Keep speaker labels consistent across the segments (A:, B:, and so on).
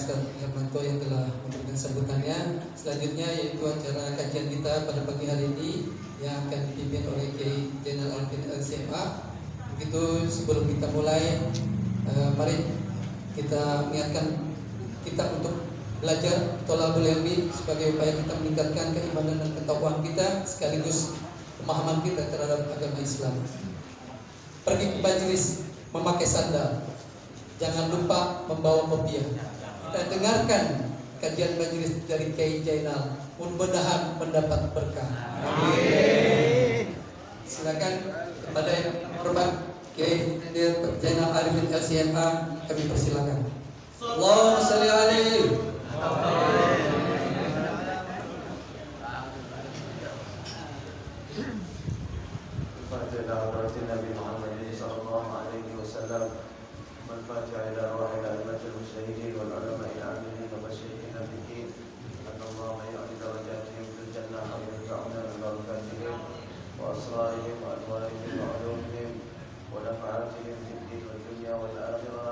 A: Ustaz Hermanto yang telah memberikan sambutannya. Selanjutnya yaitu acara kajian kita pada pagi hari ini yang akan dipimpin oleh Kiai Zainal Arifin LCMA. Begitu sebelum kita mulai, mari kita niatkan kita untuk belajar thalabul ilmi sebagai upaya kita meningkatkan keimanan dan ketakwaan kita sekaligus pemahaman kita terhadap agama Islam. Pergi ke majelis memakai sandal, jangan lupa membawa kopiah. Kita dengarkan kajian majelis dari Kiai Zainal, mudah-mudahan mendapat berkah. Amin. Silakan kepada yang hormat Kiai Zainal Arifin LCMA, kami persilakan. Allahumma shalli alaihi.
B: Nabi Muhammad sallallahu alaihi wasallam. Al-Fatiha ila ruhil al-majl musyahidin wal ulama al-amilin wa masyayikhina fid din. Allah ya'li darajatihim fil jannah wa yarfa'una bi barakatihim wa asrarihim wa anwarihim wa ulumihim wa nafa'atihim fid din wal dunya wal akhirah.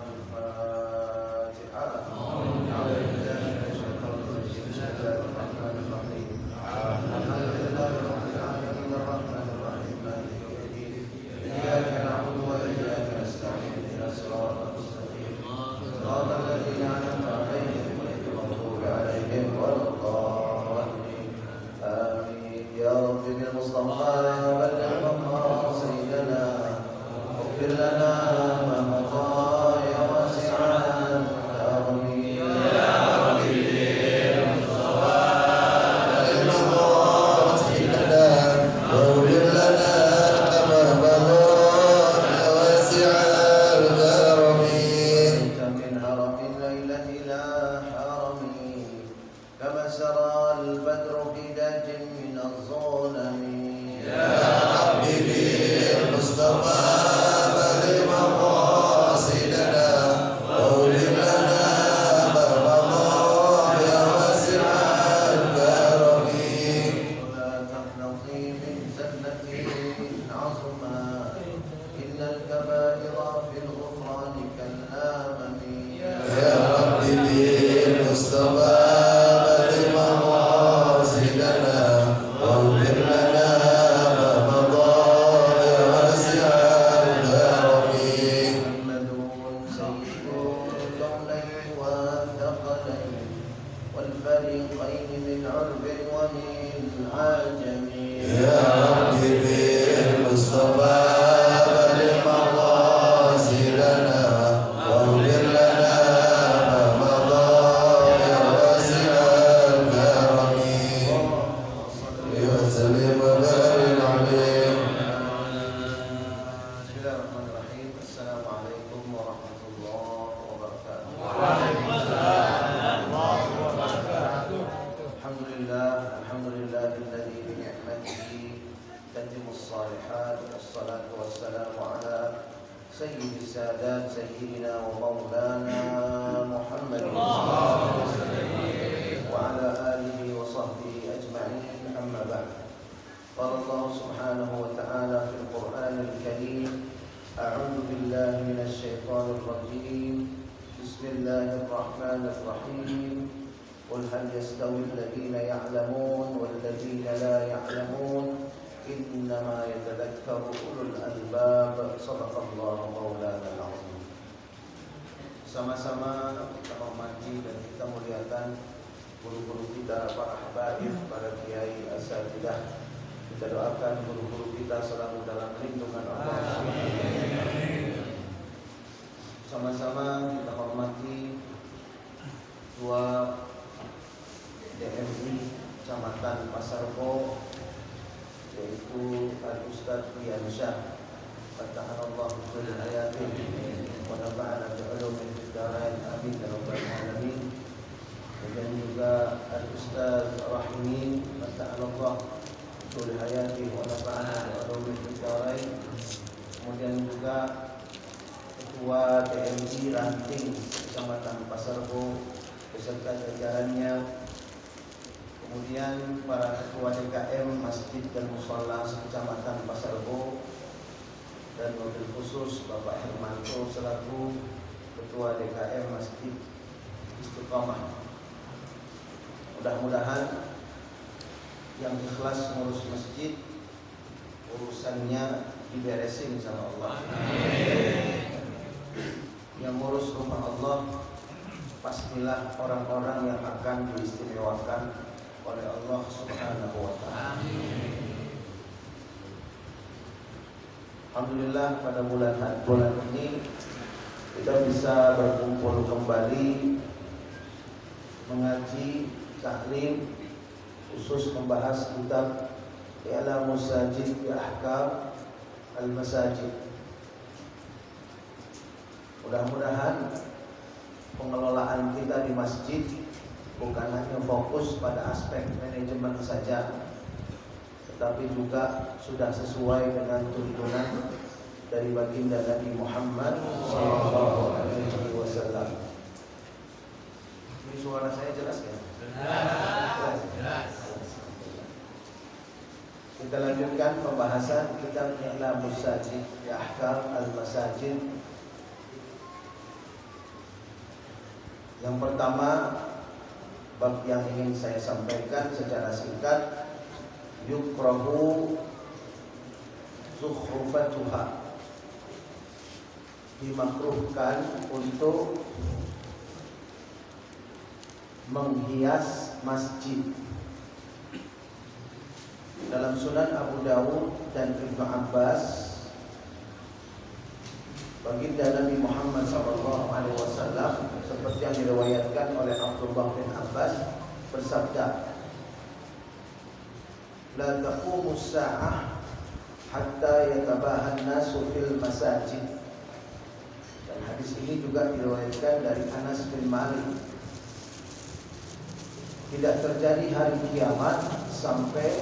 C: Sama-sama kita hormati dan kita muliakan guru-guru kita, para habaib, para kiai asatidah. Kita doakan guru-guru kita selalu dalam lindungan Allah. Sama-sama kita hormati Ketua DMI Kecamatan Pasarbo, yaitu Al-Ustaz Riansyah. Fatahanallahu fil hayatin wa nafa'ana bi'ulumin fid dharain amin ya rabbal alamin. Dan juga Al-Ustaz Rahimin, fatahanallahu fil hayatin wa nafa'ana bi'ulumin fid dharain. Kemudian juga Ketua DMI Ranting Kecamatan Pasarbo beserta jajarannya. Kemudian para ketua DKM Masjid dan Mushola Kecamatan Pasarbo, dan mobil khusus Bapak Hermanto selaku Ketua DKM Masjid istiqomah. Mudah-mudahan yang ikhlas ngurus masjid, urusannya diberesin sama Allah. Yang ngurus rumah Allah, pastilah orang-orang yang akan diistimewakan oleh Allah Subhanahu wa ta'ala. Alhamdulillah pada bulan ini kita bisa berkumpul kembali mengaji taklim khusus membahas kitab I'lamus Sajid bi Ahkam Al-Masajid. Mudah-mudahan pengelolaan kita di masjid bukan hanya fokus pada aspek manajemen saja, tetapi juga sudah sesuai dengan tuntunan dari baginda Nabi Muhammad SAW. Ini suara saya jelas ya? Jelas. Kita lanjutkan pembahasan kitab I'lamus Sajid bi Ahkam Al-Masajid. Yang pertama, bab yang ingin saya sampaikan secara singkat, yukrahu zukhrufatuha, dimakruhkan untuk menghias masjid. Dalam Sunan Abu Dawud dan Ibnu Abbas, baginda Nabi Muhammad SAW seperti yang diriwayatkan oleh Abdullah bin Abbas bersabda, la taqumus sa'ah hatta yatabahan nasu fil masajid. Dan hadis ini juga diriwayatkan dari Anas bin Malik. Tidak terjadi hari kiamat sampai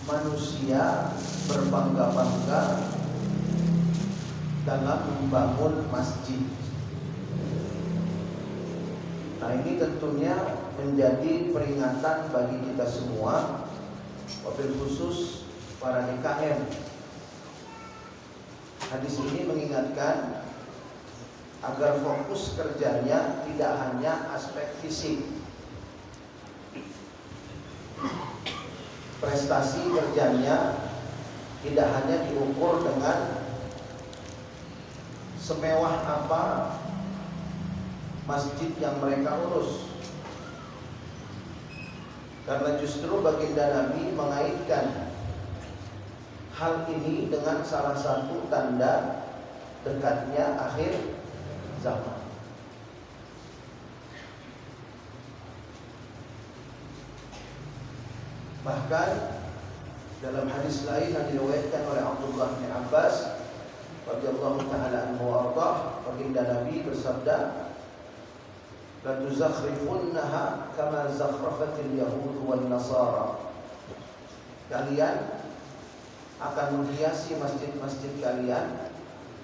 C: manusia berbangga-bangga dalam membangun masjid. Nah, ini tentunya menjadi peringatan bagi kita semua, wabil khusus para DKM. Hadis ini mengingatkan agar fokus kerjanya tidak hanya aspek fisik. Prestasi kerjanya tidak hanya diukur dengan semewah apa masjid yang mereka urus, karena justru baginda Nabi mengaitkan hal ini dengan salah satu tanda dekatnya akhir zaman. Bahkan dalam hadis lain yang diriwayatkan oleh Abdullah bin Abbas radhiyallahu ta'ala anhu wa ardhah, baginda Nabi bersabda, la tuzakhrifunnaha kama zakhrafatil yahud wan nasara. Kalian akan menghiasi masjid-masjid kalian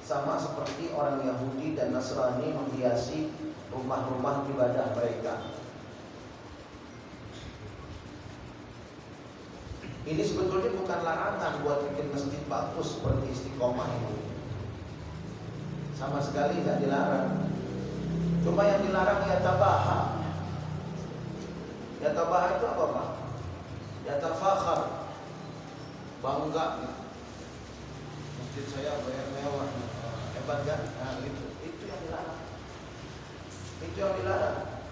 C: sama seperti orang Yahudi dan Nasrani menghiasi rumah-rumah ibadah mereka. Ini sebetulnya bukan larangan buat bikin masjid bagus seperti Istiqomah ini. Sama sekali tidak dilarang. Cuma yang dilarang yatabaha. Yatabaha itu apa, Pak? Yatafakhar, bangga. Masjid saya mewah, hebat kan? Nah, itu yang dilarang. Itu yang dilarang.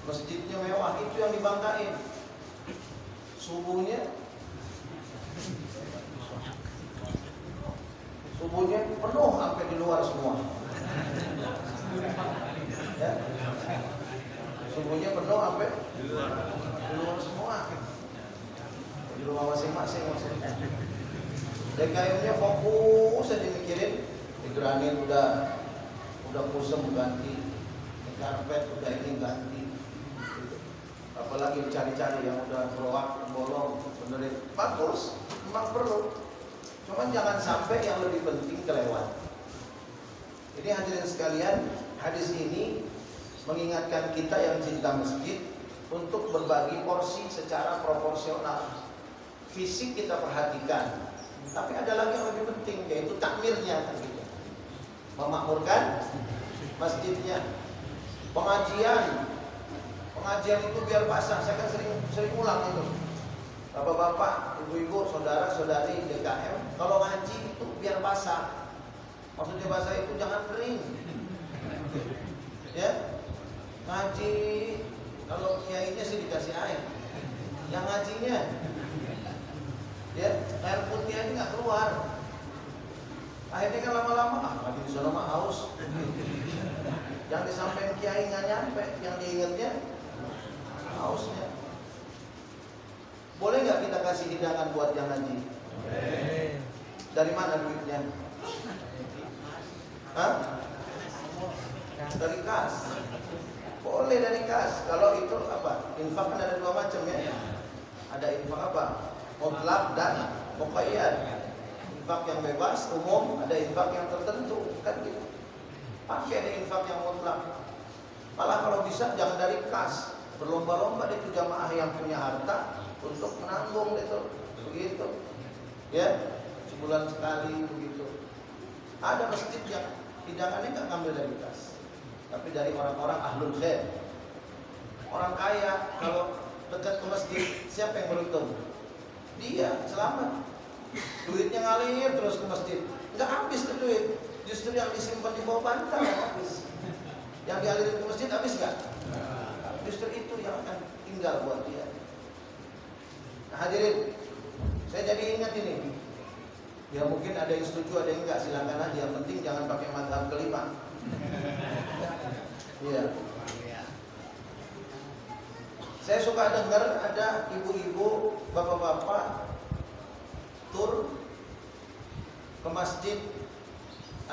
C: Masjidnya mewah, itu yang dibanggain. Subuhnya penuh sampai di luar semua. Ya. Subuhnya penuh sampai di luar semua. Di rumah masing-masing maksudnya. DKM-nya fokus aja mikirin, di granit udah kusem ganti, di karpet udah ini ganti. Apalagi dicari-cari yang udah keluar bolong, benerin. Bagus, memang perlu. Cuman jangan sampai yang lebih penting kelewat. Jadi hadirin sekalian, hadis ini mengingatkan kita yang cinta masjid untuk berbagi porsi secara proporsional. Fisik kita perhatikan, tapi ada lagi yang lebih penting, yaitu takmirnya, memakmurkan masjidnya. Pengajian itu biar basah. Saya kan sering ulang itu. Bapak-bapak, ibu-ibu, saudara-saudari DKM, kalau ngaji itu biar basah. Maksudnya basah itu jangan kering. Ya, ngaji kalau kiainya sih dikasih air. Yang ngajinya, ya air putih aja nggak keluar. Akhirnya kan lama-lama ngaji di sana mah haus. Yang disampaikan kiai nggak nyampe, yang diingatnya hausnya. Boleh nggak kita kasih hidangan buat yang ngaji? Dari mana duitnya? Hah? Dari kas. Boleh dari kas. Kalau itu apa? Infak kan ada dua macam ya. Ada infak apa? Mutlak dan muqayyad. Infak yang bebas, umum. Ada infak yang tertentu. Kan gitu. Pakai ada infak yang mutlak. Malah kalau bisa jangan dari kas. Berlomba-lomba itu jamaah yang punya harta untuk menanggung itu. Begitu. Ya. Sebulan sekali begitu. Ada masjid yang hidangannya nggak ngambil dari kas, tapi dari orang-orang ahlul khair. Orang kaya kalau dekat ke masjid, siapa yang beruntung? Dia selamat. Duitnya ngalir terus ke masjid, nggak habis tuh duit. Justru yang disimpan di bawah bantal yang habis. Yang dialirin ke masjid habis nggak? Justru itu yang akan tinggal buat dia. Nah, hadirin, saya jadi ingat ini. Ya mungkin ada yang setuju, ada yang enggak, silakan aja. Yang penting jangan pakai mazhab kelima. Iya. Saya suka dengar ada ibu-ibu, bapak-bapak tur ke Masjid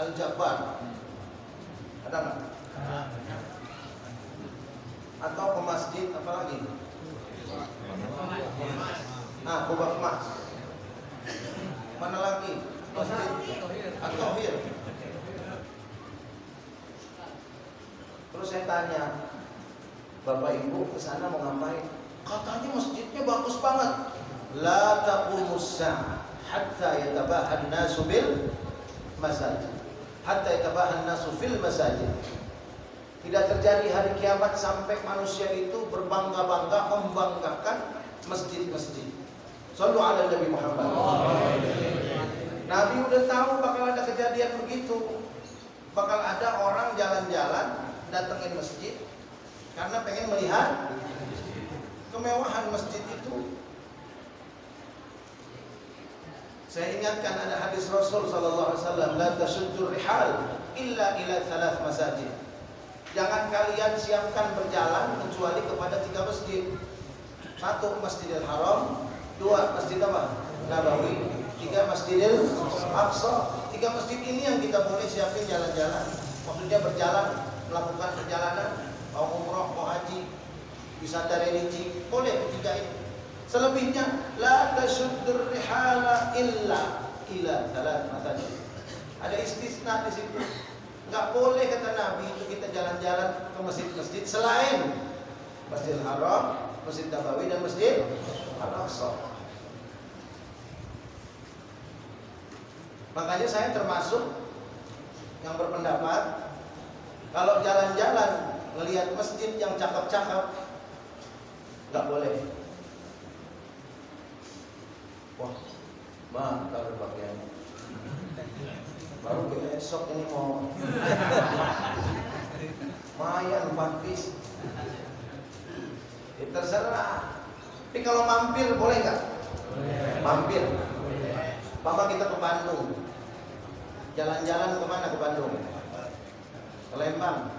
C: Al-Jabbar. Ada nggak? Atau ke masjid apa lagi? Kubah Emas. Mana lagi? Masjid At-Tauhir. Terus saya tanya, Bapak Ibu ke sana mau ngapain? Katanya masjidnya bagus banget. La taqumus sa'ah hatta yatabahan nasu bil masajid. Hatta yatabahan nasu fil masajid. Tidak terjadi hari kiamat sampai manusia itu berbangga-bangga membanggakan masjid-masjid. Sallu ala Nabi Muhammad. Nabi udah tahu bakal ada kejadian begitu. Bakal ada orang jalan-jalan datengin masjid karena pengen melihat kemewahan masjid itu. Saya ingatkan ada hadis Rasul sallallahu alaihi wasallam, la tasuddur rihal illa ila thalath masajid. Jangan kalian siapkan berjalan kecuali kepada 3 masjid. 1 Masjidil Haram, 2 Masjid apa? Nabawi, 3 Masjidil Aqsa. 3 masjid ini yang kita boleh siapin jalan-jalan. Maksudnya berjalan, melakukan perjalanan, mau umroh, mau haji, wisata religi, boleh 3 ini. Selebihnya la tasuddur rihala illa ila thalath masajid. Ada istisna di situ. Enggak boleh kata Nabi itu kita jalan-jalan ke masjid-masjid selain Masjidil Haram, Masjid Nabawi dan Masjid Al-Aqsa. Makanya saya termasuk yang berpendapat kalau jalan-jalan ngelihat masjid yang cakep-cakep nggak boleh. Wah, mantap pakaiannya. Baru besok ini mau mayan 4 piece. Ya, terserah. Tapi kalau mampir boleh nggak? Mampir. Mama kita ke Bandung. Jalan-jalan kemana ke Bandung? Ke Lembang.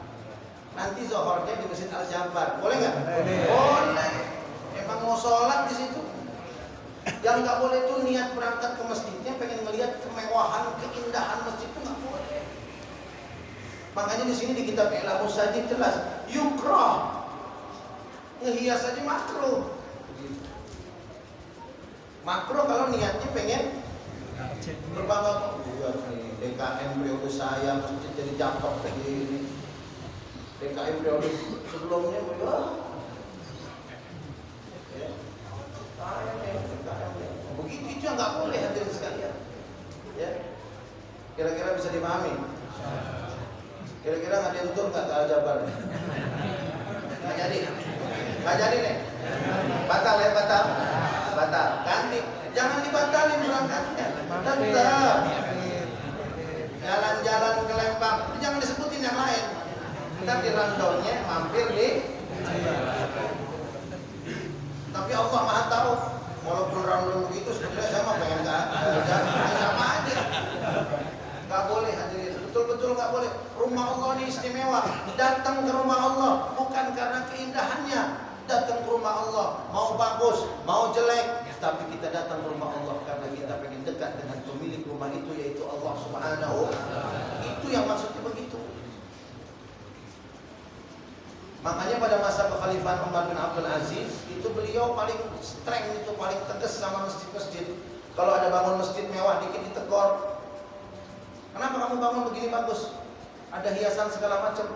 C: Nanti zohornya di Masjid Al-Jabbar. Boleh nggak? Boleh. Emang mau sholat di situ. Yang nggak boleh tuh niat berangkat ke masjidnya pengen melihat kemewahan, keindahan masjid itu nggak boleh. Makanya di sini di kitab I'lamus Sajid jelas, yukrah. Ngehias aja makruh. Makruh kalau niatnya pengen berbangga. Lihat nih, DKM periode saya masjid jadi cakep begini. DKM periode sebelumnya begitu itu nggak boleh hadirin sekalian. Ya, kira-kira bisa dipahami? Kira-kira nggak diuntur nggak ke Al-Jabar? Nggak jadi. Nggak jadi nih. Batal ya, batal. Batal. Ganti. Jangan dibatalin berangkatnya. Tetap. Jalan-jalan ke Lembang. Jangan disebutin yang lain. Ntar di rundownnya mampir di. Tapi Allah Maha tahu. Walaupun rundown begitu, sebetulnya saya mah pengen sama aja. Nggak boleh hadirin. Betul-betul nggak boleh. Rumah Allah ini istimewa. Datang ke rumah Allah bukan karena keindahannya. Datang ke rumah Allah mau bagus, mau jelek, tapi kita datang ke rumah Allah karena kita pengen dekat dengan pemilik rumah itu, yaitu Allah Subhanahu. Itu yang maksudnya begitu. Makanya pada masa kekhalifahan Umar bin Abdul Aziz itu beliau paling streng, itu paling tegas sama masjid-masjid. Kalau ada bangun masjid mewah dikit ditegur. Kenapa kamu bangun begini bagus? Ada hiasan segala macam.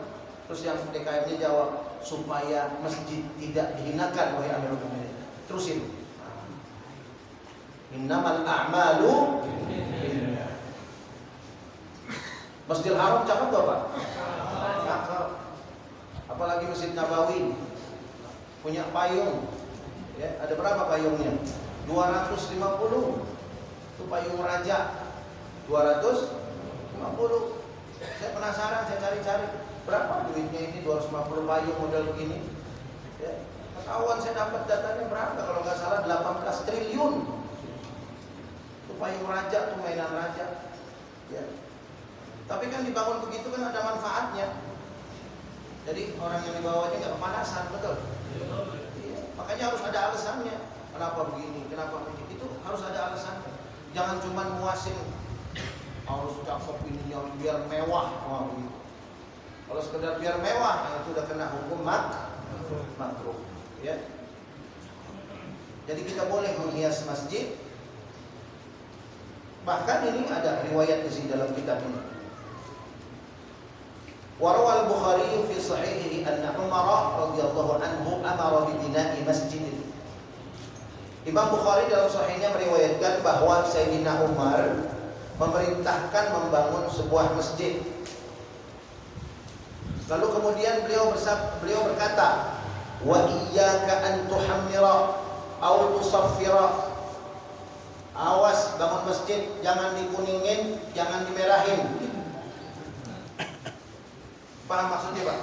C: Terus yang DKM-nya jawab, supaya masjid tidak dihinakan oleh Amirul Mukminin. Terusin. Innamal a'malu binniyat. Masjidil Haram cakep gak Pak? Cakep. Apalagi Masjid Nabawi punya payung. Ya, ada berapa payungnya? 250. Itu payung raja. 250. Saya penasaran, saya cari-cari berapa duitnya ini 250 payung model begini. Ya, ketahuan saya dapat datanya berapa, kalau nggak salah 18 triliun. Itu payung raja, itu mainan raja. Ya. Tapi kan dibangun begitu kan ada manfaatnya. Jadi orang yang dibawanya nggak kepanasan, betul? Iya. Makanya harus ada alasannya. Kenapa begini? Kenapa begini? Itu harus ada alasannya. Jangan cuma muasin. Harus cakep ininya biar mewah, begitu. Kalau sekedar biar mewah, itu udah kena hukum makruh. Ya. Jadi kita boleh menghias masjid. Bahkan ini ada riwayat di sini dalam kitab ini. Warawal Bukhari fi sahihihi anna Umar radhiyallahu anhu amara bi bina'i masjid. Imam Bukhari dalam sahihnya meriwayatkan bahwa Sayyidina Umar memerintahkan membangun sebuah masjid. Lalu kemudian beliau berkata, wa iyyaka an tuhammira aw tusaffira. Awas bangun masjid, jangan dikuningin, jangan dimerahin. Paham maksudnya Pak?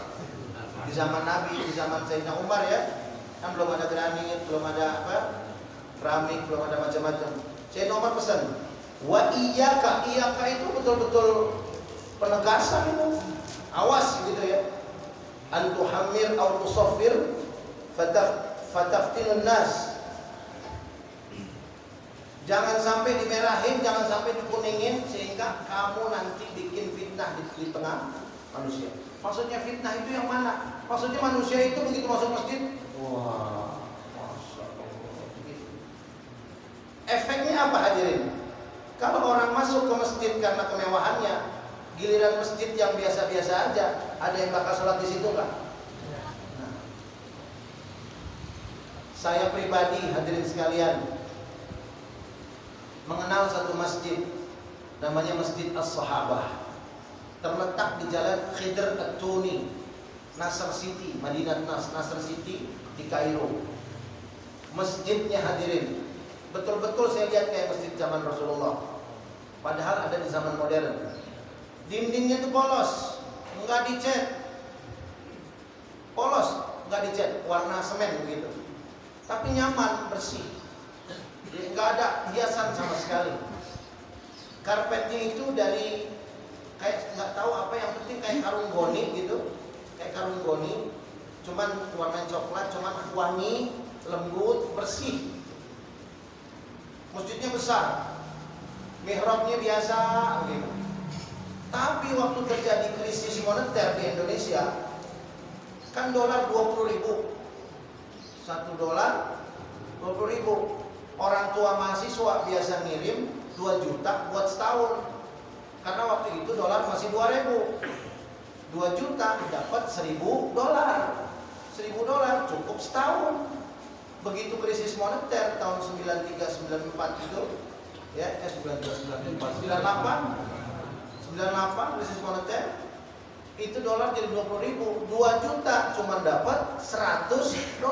C: Di zaman Nabi, di zaman Sayyidina Umar ya, kan belum ada granit, belum ada keramik, belum ada macam-macam. Sayyidina Umar pesan, wa iyyaka, iyyaka itu betul-betul penegasan itu. Awas gitu ya. An tuhammir aw tusaffir fataftinun nas. Jangan sampai dimerahin, jangan sampai dikuningin sehingga kamu nanti bikin fitnah di tengah manusia. Maksudnya fitnah itu yang mana? Maksudnya manusia itu begitu masuk masjid, wah, masya Allah. Efeknya apa hadirin? Kalau orang masuk ke masjid karena kemewahannya, giliran masjid yang biasa-biasa aja, ada yang bakal sholat di situ nggak? Nah, saya pribadi hadirin sekalian mengenal satu masjid, namanya Masjid As-Sahabah, terletak di Jalan Khidr At-Tuni, Nasr City, Madinah Nasr City di Kairo. Masjidnya hadirin, betul-betul saya lihat kayak masjid zaman Rasulullah. Padahal ada di zaman modern. Dindingnya itu polos, enggak dicat. Polos, enggak dicat, warna semen begitu. Tapi nyaman, bersih. Jadi enggak ada hiasan sama sekali. Karpetnya itu dari kayak nggak tahu apa, yang penting kayak karung goni gitu, kayak karung goni, cuman warna coklat, cuman wangi, lembut, bersih. Masjidnya besar, mihrabnya biasa gitu. Tapi waktu terjadi krisis moneter di Indonesia, kan dolar 20.000, $1 20.000. Orang tua mahasiswa biasa ngirim 2 juta buat setahun. Karena waktu itu dolar masih 2.000. 2 juta dapat $1.000. $1.000 cukup setahun. Begitu krisis moneter tahun 93-94 itu, ya, 98 krisis moneter. Itu dolar jadi 20.000, 2 juta cuma dapat $100.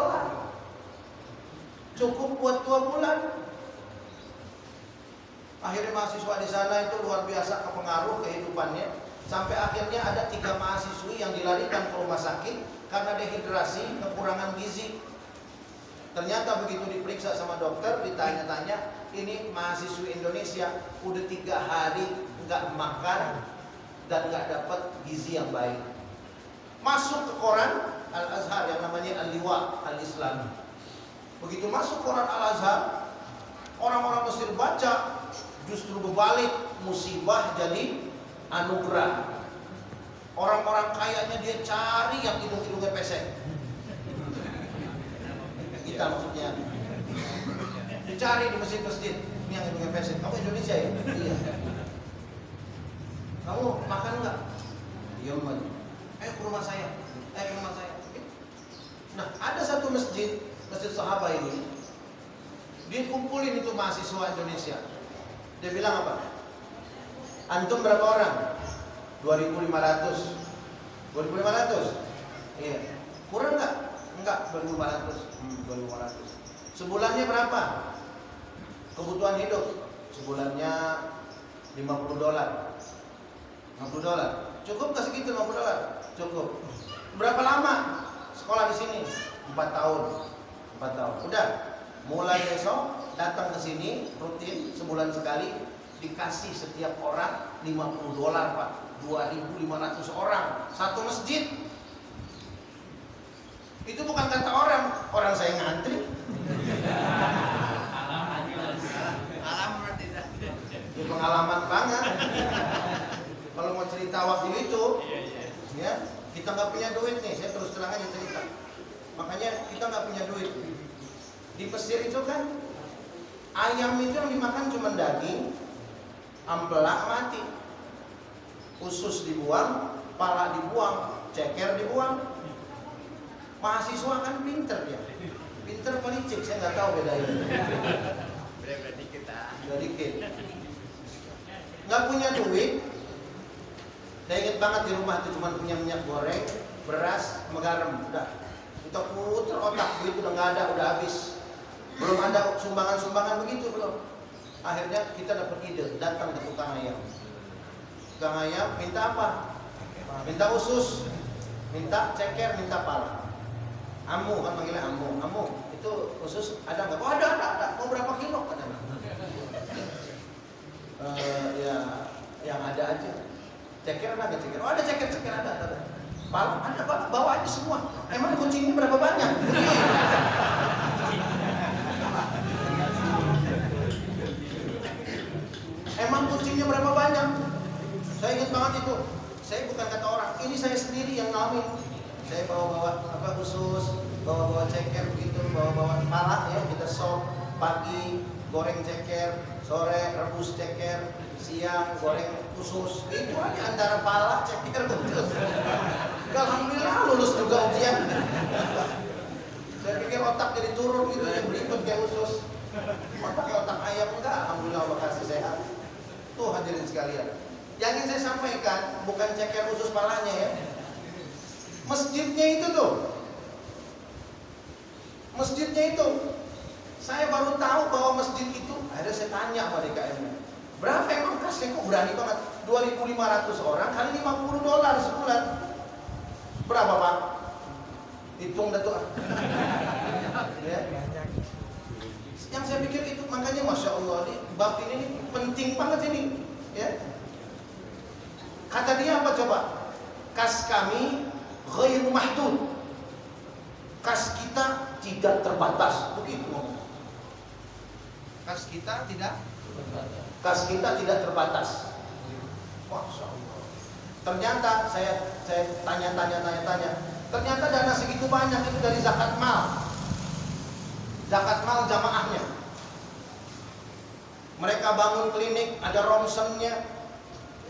C: Cukup buat 2 bulan. Akhirnya mahasiswa di sana itu luar biasa kepengaruh kehidupannya. Sampai akhirnya ada 3 mahasiswi yang dilarikan ke rumah sakit karena dehidrasi, kekurangan gizi. Ternyata begitu diperiksa sama dokter, ditanya-tanya, ini mahasiswi Indonesia udah 3 hari nggak makan dan nggak dapat gizi yang baik. Masuk ke koran Al-Azhar yang namanya Al-Liwa Al-Islami. Begitu masuk koran Al-Azhar, orang-orang Mesir baca, justru berbalik, musibah jadi anugerah. Orang-orang kayanya dia cari yang hidung-hidungnya pesek. Kita maksudnya dicari di masjid-masjid. Ini yang hidungnya pesek. Kamu Indonesia ya? Iya. Kamu makan nggak? Iya man. Ayo ke rumah saya. Ke rumah saya. Nah, ada satu masjid, Masjid Sahabat ini. Dia kumpulin itu mahasiswa Indonesia. Dia bilang apa? Antum berapa orang? 2.500. 2.500? Iya. Kurang nggak? Enggak, 2.500. 2.500. Sebulannya berapa? Kebutuhan hidup sebulannya $50. $50. Cukup nggak segitu $50? Cukup. Berapa lama sekolah di sini? 4 tahun. 4 tahun. Udah. Mulai besok datang ke sini rutin sebulan sekali, dikasih setiap orang $50, Pak. 2.500 orang satu masjid. Itu bukan kata orang saya ngantri. Ya, pengalaman banget. Kalau mau cerita waktu itu, ya kita nggak punya duit nih. Saya terus terang aja cerita. Makanya kita nggak punya duit. Di Mesir itu kan ayam itu yang dimakan cuma daging, ampela mati, usus dibuang, pala dibuang, ceker dibuang. Mahasiswa kan pinter dia, pinter pelicik, saya nggak tahu bedain. Beda dikit. Nggak punya duit. Saya ingat banget di rumah itu cuma punya minyak goreng, beras, sama garam. Udah, kita puter otak, duit udah nggak ada, udah habis. Belum ada sumbangan-sumbangan begitu belum. Akhirnya kita dapat ide, datang ke tukang ayam. Tukang ayam minta apa? Minta usus, minta ceker, minta pala. Amu kan manggilnya amu. Amu itu usus ada nggak? Oh ada. Mau berapa kilo? Ada. Ya yang ada aja. Ceker ada nggak ceker? Oh ada ceker ada. Pala ada, bawa aja semua. Emang kucingnya berapa banyak? Emang kucingnya berapa banyak? Saya ingat banget itu. Saya bukan kata orang, ini saya sendiri yang ngalamin. Saya bawa usus, bawa ceker begitu, bawa pala ya, kita sop pagi goreng ceker, sore rebus ceker, siang goreng usus. Itu aja antara pala ceker terus. Alhamdulillah lulus juga ujian. Saya pikir otak jadi turun gitu, yang berikut kayak usus. Otak ayam enggak, alhamdulillah Allah kasih sehat. Tuh hadirin sekalian, yang ingin saya sampaikan bukan ceker usus palanya ya. Masjidnya itu tuh. Masjidnya itu. Saya baru tahu bahwa masjid itu, akhirnya saya tanya sama DKM-nya. Berapa emang kasnya, kok berani banget? 2.500 orang kali $50 sebulan. Berapa Pak? Hitung dah tuh. Ya. Yang saya pikir itu, makanya Masya Allah, bab ini penting banget ini. Ya. Kata dia apa coba? Kas kami ghairu mahdud. Kas kita tidak terbatas. Begitu ngomong. Kas kita tidak terbatas. Masya Allah. Ternyata saya tanya. Ternyata dana segitu banyak itu dari zakat mal. Zakat mal jamaahnya. Mereka bangun klinik, ada romsennya.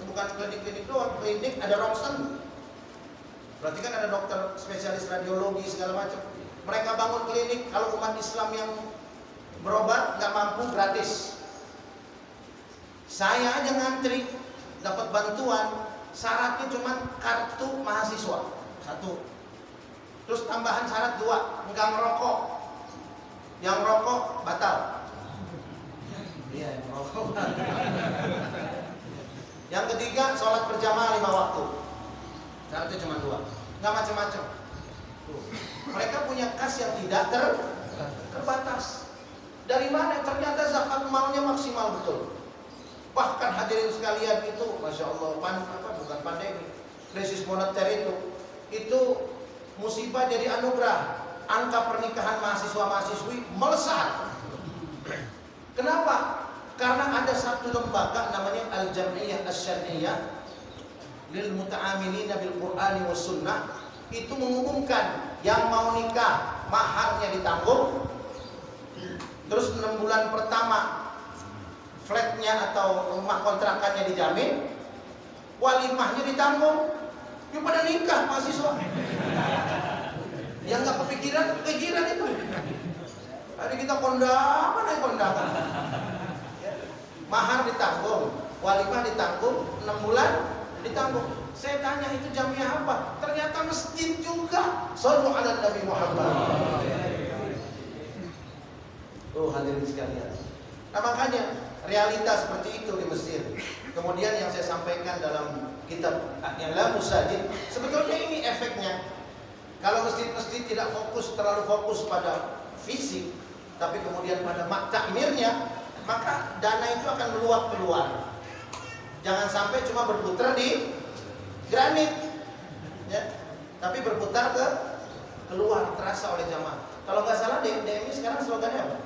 C: Bukan klinik doang, klinik ada romsen. Berarti kan ada dokter spesialis radiologi segala macam. Mereka bangun klinik, kalau umat Islam yang berobat nggak mampu gratis. Saya aja ngantri dapat bantuan syaratnya cuma kartu mahasiswa 1. Terus tambahan syarat 2, enggak merokok. Yang rokok batal. Iya, yang rokok batal. Yang ketiga, sholat berjamaah 5 waktu. Syaratnya cuma 2, enggak macam-macam. Mereka punya kas yang tidak terbatas. Dari mana? Ternyata zakat malnya maksimal betul. Bahkan hadirin sekalian itu, masya Allah, bukan pandemi, krisis moneter itu musibah jadi anugerah. Angka pernikahan mahasiswa-mahasiswi melesat. Kenapa? Karena ada satu lembaga namanya Al-Jam'iyah Asy-Syar'iyyah lil Muta'amilina bil Qur'ani was Sunnah, itu mengumumkan yang mau nikah maharnya ditanggung, terus 6 bulan pertama flatnya atau rumah kontrakannya dijamin, walimahnya ditanggung. Yuk pada nikah mahasiswa. Yang nggak kepikiran itu. Hari kita kondangan. Mahar ditanggung, walimah ditanggung, 6 bulan ditanggung. Saya tanya itu jamiah apa? Ternyata masjid juga. Shallu ala Nabi Muhammad. Oh hadirin sekalian. Nah makanya realitas seperti itu di Mesir. Kemudian yang saya sampaikan dalam kitab I'lamus Sajid, sebetulnya ini efeknya. Kalau masjid-masjid tidak terlalu fokus pada fisik, tapi kemudian pada takmirnya, maka dana itu akan meluap keluar. Jangan sampai cuma berputar di granit, ya, tapi berputar keluar, terasa oleh jamaah. Kalau nggak salah DMI sekarang slogannya apa?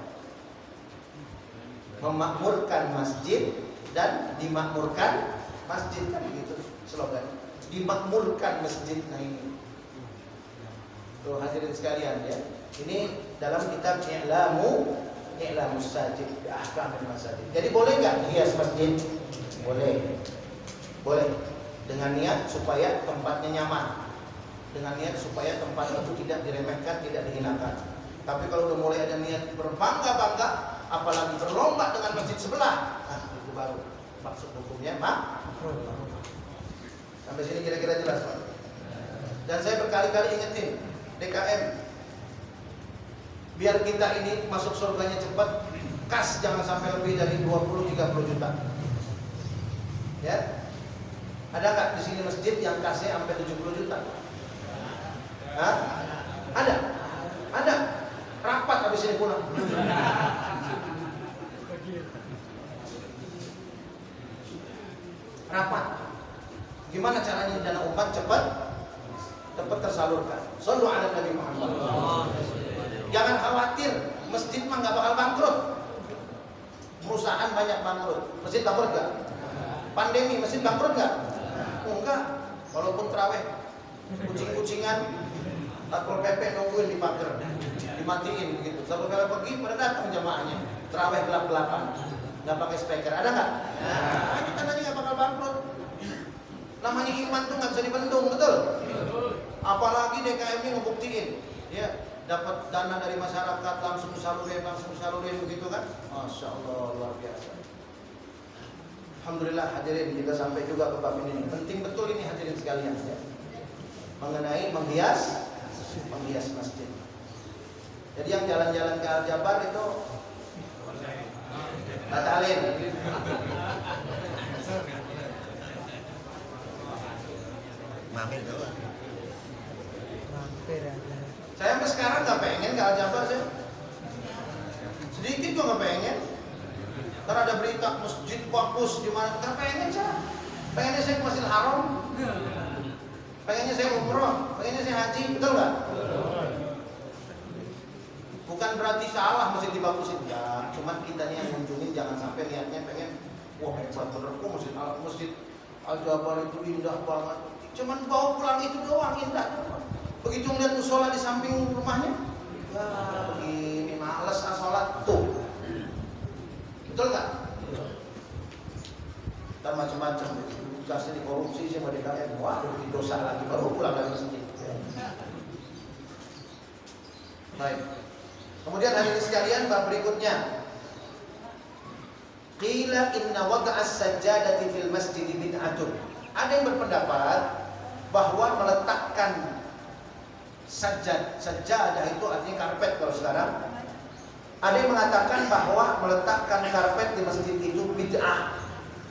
C: Memakmurkan masjid dan dimakmurkan masjid, kan begitu slogan. Dimakmurkan masjid. Nah ini tuh hadirin sekalian ya. Ini dalam kitab I'lamus Sajid Ahkamul Masajid. Jadi boleh nggak hias masjid? Boleh. Dengan niat supaya tempatnya nyaman. Dengan niat supaya tempat itu tidak diremehkan, tidak dihinakan. Tapi kalau udah mulai ada niat berbangga-bangga, apalagi berlomba dengan masjid sebelah, nah itu baru maksud hukumnya Sampai sini kira-kira jelas, Pak? Dan saya berkali-kali ingetin DKM, biar kita ini masuk surganya cepat, kas jangan sampai lebih dari 20-30 juta. Ya, ada nggak di sini masjid yang kasnya sampai 70 juta? Hah? Ada. Rapat habis ini pulang. Rapat. Gimana caranya dana umat cepat tersalurkan? Shallu ala Nabi Muhammad. Jangan khawatir, masjid mah nggak bakal bangkrut. Perusahaan banyak bangkrut. Masjid bangkrut nggak? Pandemi, masjid bangkrut nggak? Enggak. Walaupun terawih, kucing-kucingan, Satpol PP nungguin di pagar, dimatiin begitu. Satpol PP pergi, pada datang jamaahnya. Terawih gelap-gelapan, nggak pakai speaker. Ada nggak? Nah, itu tandanya nggak bakal bangkrut. Namanya iman tuh nggak bisa dibendung, betul? Apalagi DKM ini ngebuktiin, ya dapat dana dari masyarakat langsung salurin begitu kan? Masya Allah, luar biasa. Alhamdulillah hadirin, kita sampai juga ke bab ini. Penting betul ini hadirin sekalian ya. Mengenai menghias masjid. Jadi yang jalan-jalan ke Al-Jabar itu batalin.
D: Mampir doang.
C: Saya sampai sekarang nggak pengen ke Al-Jabar sih. Sedikit juga nggak pengen. Ntar ada berita masjid bagus di mana, nggak pengen saya. Pengennya saya ke Masjidil Haram. Pengennya saya umroh, pengennya saya haji, betul nggak? Bukan berarti salah masjid dibagusin, ya. Cuman kita nih yang ngunjungin jangan sampai niatnya pengen, wah hebat bener kok masjid Al-Jabar itu indah banget. Cuman bawa pulang itu doang indah. Begitu ngeliat musola di samping rumahnya, ya begini males sholat tuh. Betul nggak? Ntar macam-macam. Kasih dikorupsi sama DKM, wah lebih dosa lagi, baru pulang dari masjid. Baik. Kemudian hadirin sekalian, bab berikutnya. Qila inna wada'as sajjadati fil masjid bid'atun. Ada yang berpendapat bahwa meletakkan sajadah itu artinya karpet kalau sekarang. Ada yang mengatakan bahwa meletakkan karpet di masjid itu bid'ah.